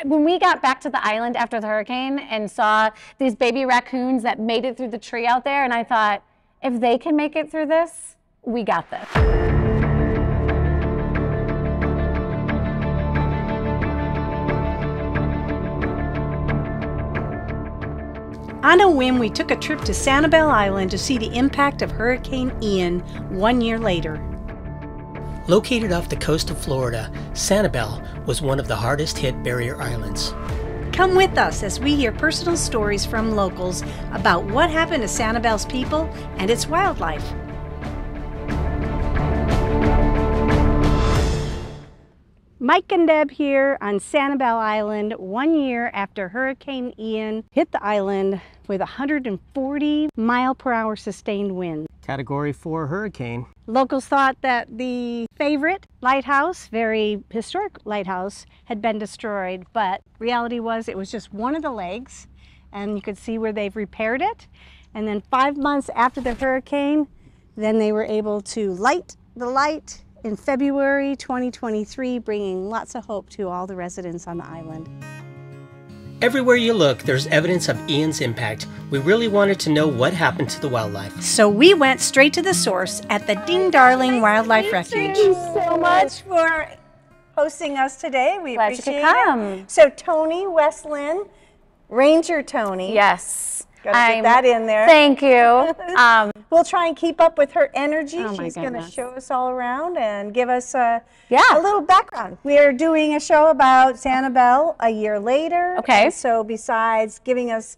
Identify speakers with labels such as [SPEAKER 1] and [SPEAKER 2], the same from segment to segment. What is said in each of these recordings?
[SPEAKER 1] When we got back to the island after the hurricane and saw these baby raccoons that made it through the tree out there, and I thought, if they can make it through this, we got this.
[SPEAKER 2] On a whim, we took a trip to Sanibel Island to see the impact of Hurricane Ian 1 year later.
[SPEAKER 3] Located off the coast of Florida, Sanibel was one of the hardest hit barrier islands.
[SPEAKER 2] Come with us as we hear personal stories from locals about what happened to Sanibel's people and its wildlife. Mike and Deb here on Sanibel Island 1 year after Hurricane Ian hit the island with 140 mile-per-hour sustained wind.
[SPEAKER 3] Category 4 hurricane.
[SPEAKER 2] Locals thought that the favorite lighthouse, very historic lighthouse, had been destroyed, but reality was it was just one of the legs, and you could see where they've repaired it. And then 5 months after the hurricane, then they were able to light the light in February 2023, bringing lots of hope to all the residents on the island.
[SPEAKER 3] Everywhere you look, there's evidence of Ian's impact. We really wanted to know what happened to the wildlife.
[SPEAKER 2] So we went straight to the source at the Darling Wildlife Refuge.
[SPEAKER 1] Thank you so much
[SPEAKER 2] for hosting us today. We
[SPEAKER 1] Glad you
[SPEAKER 2] appreciate
[SPEAKER 1] could come.
[SPEAKER 2] So Tony Westland, Ranger Tony.
[SPEAKER 1] Yes.
[SPEAKER 2] Gotta get that in there.
[SPEAKER 1] Thank you.
[SPEAKER 2] We'll try and keep up with her energy.
[SPEAKER 1] Oh my
[SPEAKER 2] She's going to
[SPEAKER 1] goodness.
[SPEAKER 2] show us all around and give us a
[SPEAKER 1] Yeah.
[SPEAKER 2] little background. We are doing a show about Sanibel a year later.
[SPEAKER 1] Okay.
[SPEAKER 2] And so besides giving us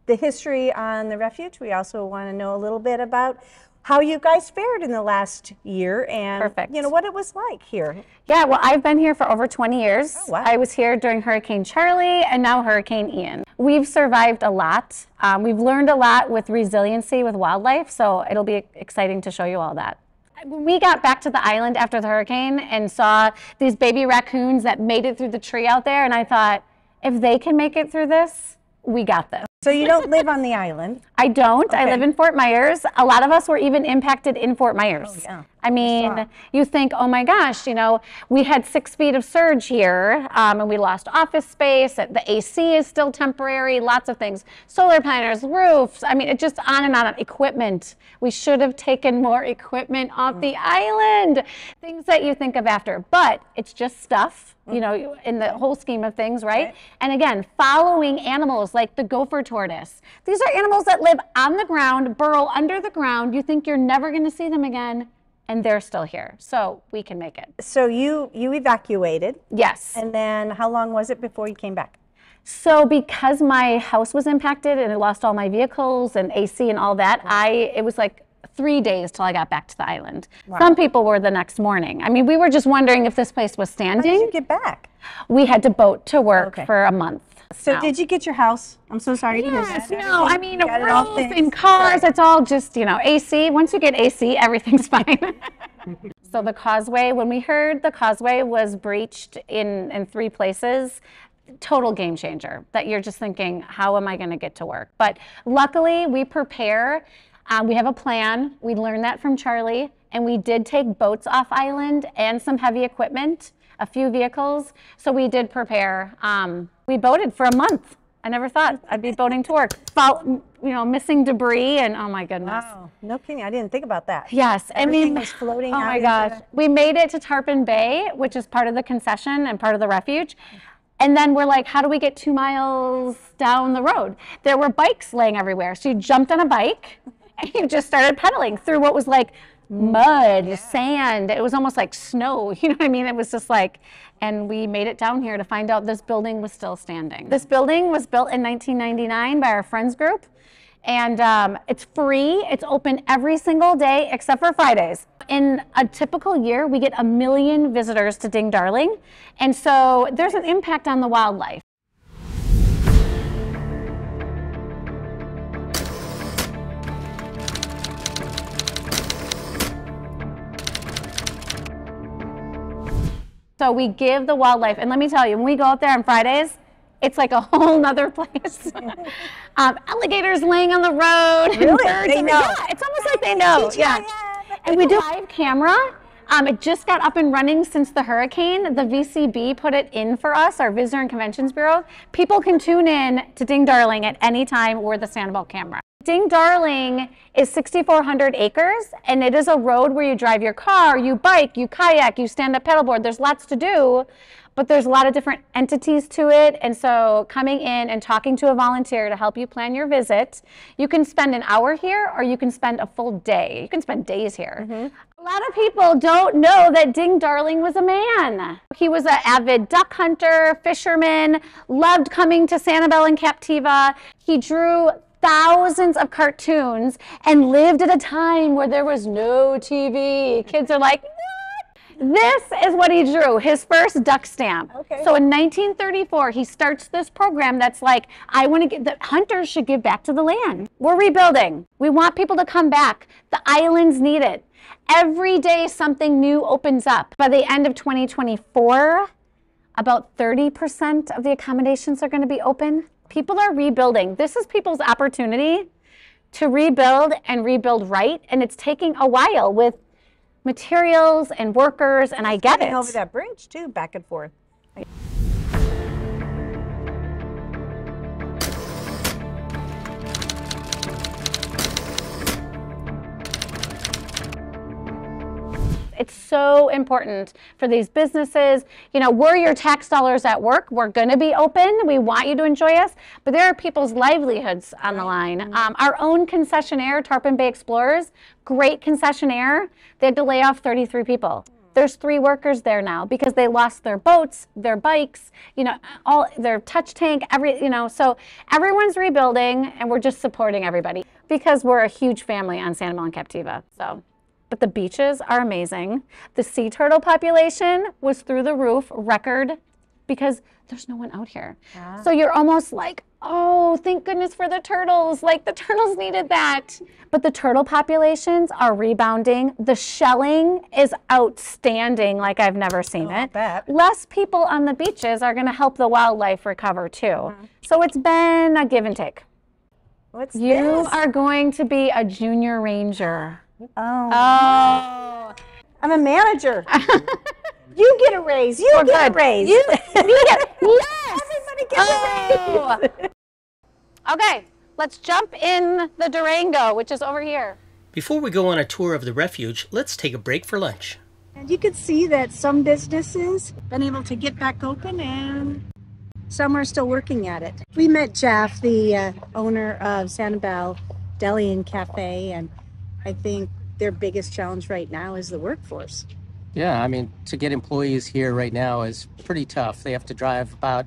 [SPEAKER 2] the history on the refuge, we also want to know a little bit about how you guys fared in the last year and
[SPEAKER 1] Perfect.
[SPEAKER 2] you know what it was like here.
[SPEAKER 1] Yeah, well, I've been here for over 20 years.
[SPEAKER 2] Oh, wow.
[SPEAKER 1] I was here during Hurricane Charlie and now Hurricane Ian. We've survived a lot. We've learned a lot with resiliency with wildlife, so it'll be exciting to show you all that. When we got back to the island after the hurricane and saw these baby raccoons that made it through the tree out there, and I thought, if they can make it through this, we got this.
[SPEAKER 2] So you don't live on the island?
[SPEAKER 1] I don't.
[SPEAKER 2] Okay.
[SPEAKER 1] I live in Fort Myers. A lot of us were even impacted in Fort Myers.
[SPEAKER 2] Oh, yeah.
[SPEAKER 1] I mean, you think, oh my gosh, you know, we had 6 feet of surge here and we lost office space. The AC is still temporary, lots of things. Solar panels, roofs, I mean, it just on and on. Equipment. We should have taken more equipment off the island. Things that you think of after, but it's just stuff, you know, in the whole scheme of things, right? And again, following animals like the gopher tortoise. These are animals that live on the ground, burrow under the ground. You think you're never going to see them again, and they're still here. So we can make it.
[SPEAKER 2] So you evacuated.
[SPEAKER 1] Yes.
[SPEAKER 2] And then how long was it before you came back?
[SPEAKER 1] So because my house was impacted and I lost all my vehicles and AC and all that, it was like 3 days till I got back to the island.
[SPEAKER 2] Wow.
[SPEAKER 1] Some people were the next morning. I mean, we were just wondering if this place was standing.
[SPEAKER 2] How did you get back?
[SPEAKER 1] We had to boat to work for a month.
[SPEAKER 2] So did you get your house? I'm so sorry to hear
[SPEAKER 1] Yes,
[SPEAKER 2] that.
[SPEAKER 1] no, I mean, a
[SPEAKER 2] Got it all
[SPEAKER 1] roof
[SPEAKER 2] fixed.
[SPEAKER 1] and cars, it's all just, you know, AC. Once you get AC, everything's fine. So the causeway, when we heard the causeway was breached in 3 places, total game changer, that you're just thinking, how am I going to get to work? But luckily, we prepare. We have a plan. We learned that from Charlie, and we did take boats off island and some heavy equipment, a few vehicles. So we did prepare. We boated for a month. I never thought I'd be boating to work. You know, missing debris and oh my goodness.
[SPEAKER 2] Wow, no kidding. I didn't think about that.
[SPEAKER 1] Yes,
[SPEAKER 2] Everything was floating
[SPEAKER 1] oh
[SPEAKER 2] out
[SPEAKER 1] my
[SPEAKER 2] into
[SPEAKER 1] gosh. We made it to Tarpon Bay, which is part of the concession and part of the refuge. And then we're like, how do we get 2 miles down the road? There were bikes laying everywhere. So you jumped on a bike and you just started pedaling through what was like mud, sand. It was almost like snow. You know what I mean? It was just like, and we made it down here to find out this building was still standing. This building was built in 1999 by our friends group. And it's free. It's open every single day except for Fridays. In a typical year, we get 1 million visitors to Ding Darling. And so there's an impact on the wildlife. So we give the wildlife, and let me tell you, when we go out there on Fridays, it's like a whole nother place. Alligators laying on the road.
[SPEAKER 2] Really?
[SPEAKER 1] And birds
[SPEAKER 2] They know.
[SPEAKER 1] Yeah, it's almost like they know. Yeah. And we do live camera It just got up and running since the hurricane. The VCB put it in for us, our Visitor and Conventions Bureau. People can tune in to Ding Darling at any time or the Sanibel camera. Ding Darling is 6,400 acres, and it is a road where you drive your car, you bike, you kayak, you stand-up paddleboard. There's lots to do, but there's a lot of different entities to it. And so coming in and talking to a volunteer to help you plan your visit, you can spend an hour here or you can spend a full day. You can spend days here. A lot of people don't know that Ding Darling was a man. He was an avid duck hunter, fisherman, loved coming to Sanibel and Captiva. He drew thousands of cartoons and lived at a time where there was no TV. Kids are like, what? This is what he drew, his first duck stamp. Okay. So in 1934, he starts this program that's like, I want to get, the hunters should give back to the land. We're rebuilding. We want people to come back. The islands need it. Every day something new opens up. By the end of 2024, about 30% of the accommodations are going to be open. People are rebuilding. This is people's opportunity to rebuild and rebuild right, and it's taking a while with materials and workers, and I get it.
[SPEAKER 2] Over that bridge too, back and forth.
[SPEAKER 1] It's so important for these businesses. You know, we're your tax dollars at work. We're going to be open. We want you to enjoy us. But there are people's livelihoods on the line. Our own concessionaire, Tarpon Bay Explorers, great concessionaire. They had to lay off 33 people. There's 3 workers there now because they lost their boats, their bikes, you know, all their touch tank, so everyone's rebuilding, and we're just supporting everybody because we're a huge family on Sanibel and Captiva. But the beaches are amazing. The sea turtle population was through the roof, record, because there's no one out here. So you're almost like, oh, thank goodness for the turtles. Like, the turtles needed that. But the turtle populations are rebounding. The shelling is outstanding, like I've never seen it. Less people on the beaches are going to help the wildlife recover too. So it's been a give and take.
[SPEAKER 2] What's
[SPEAKER 1] You are going to be a junior ranger.
[SPEAKER 2] Oh. I'm a manager. You get a raise. You get a raise.
[SPEAKER 1] You get, yes.
[SPEAKER 2] Everybody gets a raise.
[SPEAKER 1] Okay, let's jump in the Durango, which is over here.
[SPEAKER 3] Before we go on a tour of the refuge, let's take a break for lunch.
[SPEAKER 2] And you can see that some businesses have been able to get back open and some are still working at it. We met Jeff, the owner of Sanibel Deli and Cafe, and I think their biggest challenge right now is the workforce.
[SPEAKER 4] Yeah, I mean, to get employees here right now is pretty tough. They have to drive about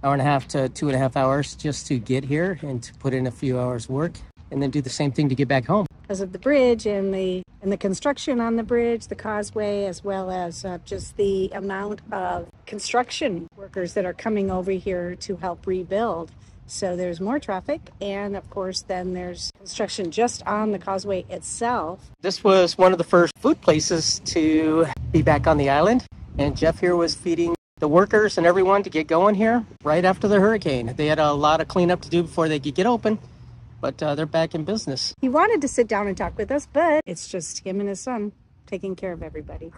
[SPEAKER 4] 1.5 to 2.5 hours just to get here and to put in a few hours work and then do the same thing to get back home.
[SPEAKER 2] Because of the bridge and the construction on the bridge, the causeway, as well as just the amount of construction workers that are coming over here to help rebuild. So there's more traffic, and of course then there's construction just on the causeway itself.
[SPEAKER 4] This was one of the first food places to be back on the island, and Jeff here was feeding the workers and everyone to get going here right after the hurricane. They had a lot of cleanup to do before they could get open, but they're back in business.
[SPEAKER 2] He wanted to sit down and talk with us, but it's just him and his son taking care of everybody.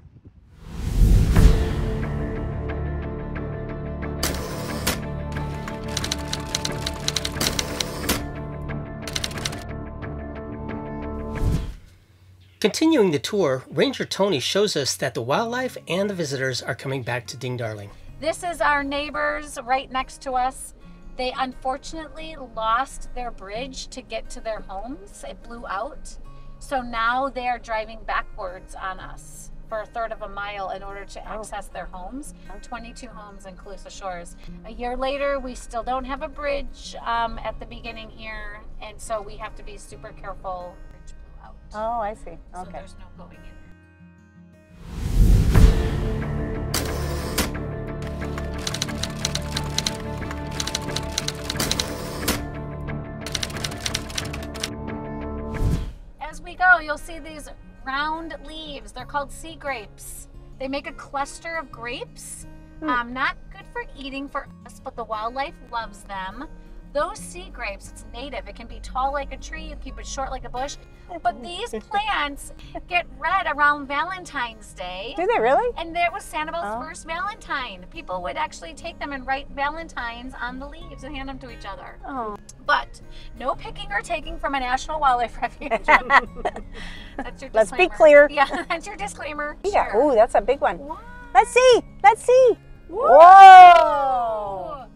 [SPEAKER 3] Continuing the tour, Ranger Tony shows us that the wildlife and the visitors are coming back to Ding Darling.
[SPEAKER 1] This is our neighbors right next to us. They unfortunately lost their bridge to get to their homes. It blew out. So now they are driving backwards on us for 1/3 of a mile in order to access their homes. 22 homes in Calusa Shores. A year later, we still don't have a bridge at the beginning here, and so we have to be super careful. Bridge blew out.
[SPEAKER 2] Oh, I see.
[SPEAKER 1] So
[SPEAKER 2] Okay.
[SPEAKER 1] there's no going in. As we go, you'll see these round leaves. They're called sea grapes. They make a cluster of grapes. Not good for eating for us, but the wildlife loves them. Those sea grapes, it's native. It can be tall like a tree, you keep it short like a bush. But these plants get red around Valentine's Day.
[SPEAKER 2] Do they really?
[SPEAKER 1] And there was Sanibel's first Valentine. People would actually take them and write Valentines on the leaves and hand them to each other.
[SPEAKER 2] Oh.
[SPEAKER 1] But no picking or taking from a national wildlife refuge. That's your disclaimer.
[SPEAKER 2] Let's be clear.
[SPEAKER 1] Yeah, that's your disclaimer.
[SPEAKER 2] Yeah.
[SPEAKER 1] Sure.
[SPEAKER 2] Ooh, that's a big one.
[SPEAKER 1] Wow.
[SPEAKER 2] Let's see. Let's see.
[SPEAKER 1] Whoa.
[SPEAKER 2] Whoa.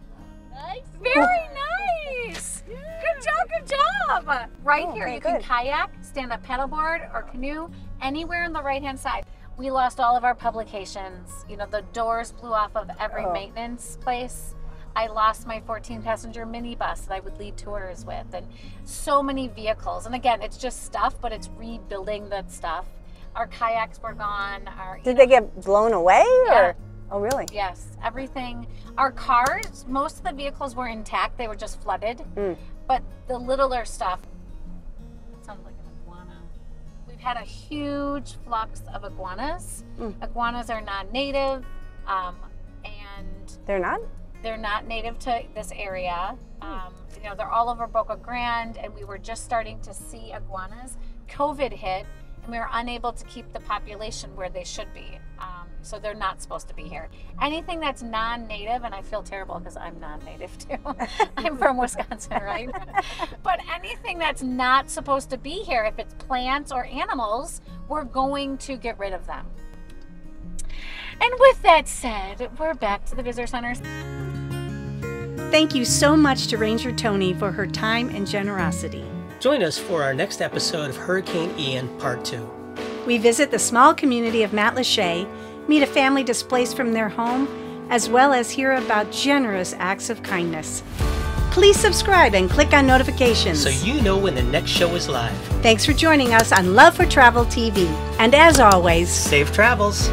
[SPEAKER 1] Nice. Very nice. Good job, good job. Right here,
[SPEAKER 2] okay,
[SPEAKER 1] you can
[SPEAKER 2] good.
[SPEAKER 1] kayak, stand up paddleboard, or canoe, anywhere on the right-hand side. We lost all of our publications. You know, the doors blew off of every maintenance place. I lost my 14-passenger minibus that I would lead tours with, and so many vehicles. And again, it's just stuff, but it's rebuilding that stuff. Our kayaks were gone.
[SPEAKER 2] Did they get blown away?
[SPEAKER 1] Yeah.
[SPEAKER 2] Or? Oh, really?
[SPEAKER 1] Yes, everything. Our cars, most of the vehicles were intact. They were just flooded. But the littler stuff, it sounds like an iguana. We've had a huge flux of iguanas. Iguanas are non-native, and
[SPEAKER 2] They're not?
[SPEAKER 1] they're not native to this area. You know, they're all over Boca Grande, and we were just starting to see iguanas. COVID hit, and we were unable to keep the population where they should be. So they're not supposed to be here. Anything that's non-native, and I feel terrible because I'm non-native too. I'm from Wisconsin, right? But anything that's not supposed to be here, if it's plants or animals, we're going to get rid of them. And with that said, we're back to the visitor centers.
[SPEAKER 2] Thank you so much to Ranger Tony for her time and generosity.
[SPEAKER 3] Join us for our next episode of Hurricane Ian Part 2.
[SPEAKER 2] We visit the small community of Matlacha, meet a family displaced from their home, as well as hear about generous acts of kindness. Please subscribe and click on notifications
[SPEAKER 3] So you know when the next show is live.
[SPEAKER 2] Thanks for joining us on Love for Travel TV. And as always,
[SPEAKER 3] Safe travels!